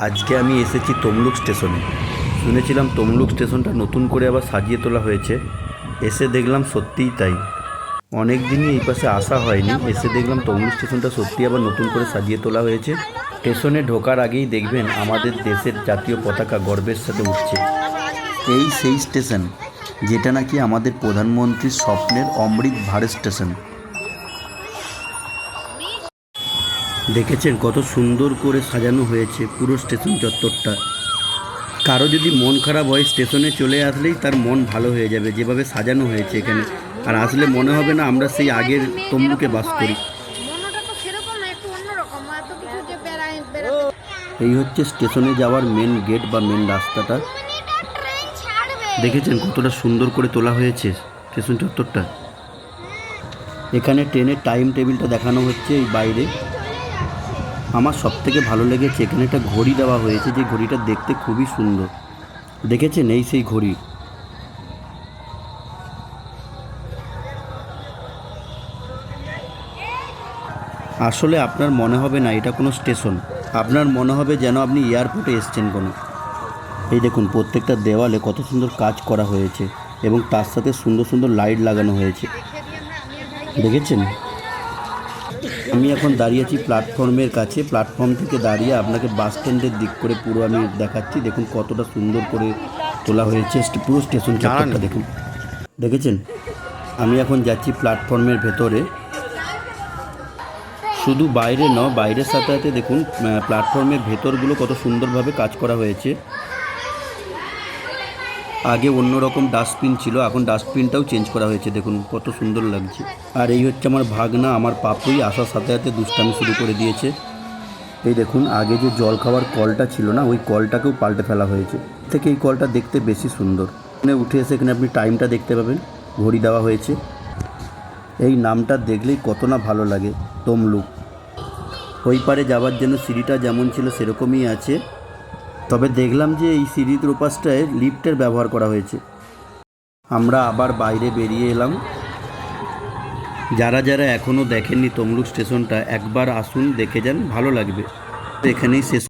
আজকে আমি এসেছি তমলুক স্টেশনে। শুনেছিলাম তমলুক স্টেশনটা নতুন করে আবার সাজিয়ে তোলা হয়েছে। এসে দেখলাম সত্যিই তাই। অনেক দিনই এই পাশে আসা হয়নি, এসে দেখলাম তমলুক স্টেশনটা সত্যি আবার নতুন করে সাজিয়ে তোলা হয়েছে। স্টেশনে ঢোকার আগেই দেখবেন আমাদের দেশের জাতীয় পতাকা গর্বের সাথে উঠছে। এই সেই স্টেশন যেটা নাকি আমাদের প্রধানমন্ত্রীর স্বপ্নের অমৃত ভারত স্টেশন। দেখেছেন কত সুন্দর করে সাজানো হয়েছে পুরো স্টেশন চত্বরটা। কারো যদি মন খারাপ হয় স্টেশনে চলে আসলেই তার মন ভালো হয়ে যাবে, যেভাবে সাজানো হয়েছে এখানে। আর আসলে মনে হবে না আমরা সেই আগের তমলুকে বাস করি। এই হচ্ছে স্টেশনে যাওয়ার মেন গেট বা মেন রাস্তাটা। দেখেছেন কতটা সুন্দর করে তোলা হয়েছে স্টেশন চত্বরটা। এখানে ট্রেনের টাইম টেবিলটা দেখানো হচ্ছে এই বাইরে। আমার সবথেকে ভালো লেগেছে এখানে একটা ঘড়ি দেওয়া হয়েছে, যে ঘড়িটা দেখতে খুবই সুন্দর। দেখেছেন এই সেই ঘড়ি। আসলে আপনার মনে হবে না এটা কোনো স্টেশন, আপনার মনে হবে যেন আপনি এয়ারপোর্টে এসছেন কোনো। এই দেখুন প্রত্যেকটা দেওয়ালে কত সুন্দর কাজ করা হয়েছে এবং তার সাথে সুন্দর সুন্দর লাইট লাগানো হয়েছে। দেখেছেন? আমি এখন দাঁড়িয়ে আছি প্ল্যাটফর্মের কাছে। প্ল্যাটফর্ম থেকে দাঁড়িয়ে আপনাকে বাস স্ট্যান্ডের দিক করে পুরো আমি দেখাচ্ছি। দেখুন কতটা সুন্দর করে তোলা হয়েছে পুরো স্টেশন চত্বরটা। দেখুন, দেখেছেন? আমি এখন যাচ্ছি প্ল্যাটফর্মের ভেতরে। শুধু বাইরে নয়, বাইরের সাথে সাথে দেখুন প্ল্যাটফর্মের ভেতরগুলো কত সুন্দরভাবে কাজ করা হয়েছে। আগে অন্যরকম ডাস্টবিন ছিল, এখন ডাস্টবিনটাও চেঞ্জ করা হয়েছে। দেখুন কত সুন্দর লাগছে। আর এই হচ্ছে আমার ভাগনা, আমার পাপুই আসার সাথে সাথে দুষ্টামি শুরু করে দিয়েছে। এই দেখুন আগে যে জল খাওয়ার কলটা ছিল না, ওই কলটাকেও পাল্টে ফেলা হয়েছে। থেকে এই কলটা দেখতে বেশি সুন্দর। এখানে উঠে এসে এখানে আপনি টাইমটা দেখতে পাবেন, ঘড়ি দেওয়া হয়েছে। এই নামটা দেখলেই কত না ভালো লাগে, তমলুক। ওই পারে যাওয়ার জন্য সিঁড়িটা যেমন ছিল সেরকমই আছে, তবে দেখলাম যে এই সিঁড়ির ওপাশটায় লিফটের ব্যবহার করা হয়েছে। আমরা আবার বাইরে বেরিয়ে এলাম। যারা যারা এখনও দেখেননি তমলুক স্টেশনটা, একবার আসুন, দেখে যান, ভালো লাগবে। এখানেই শেষ।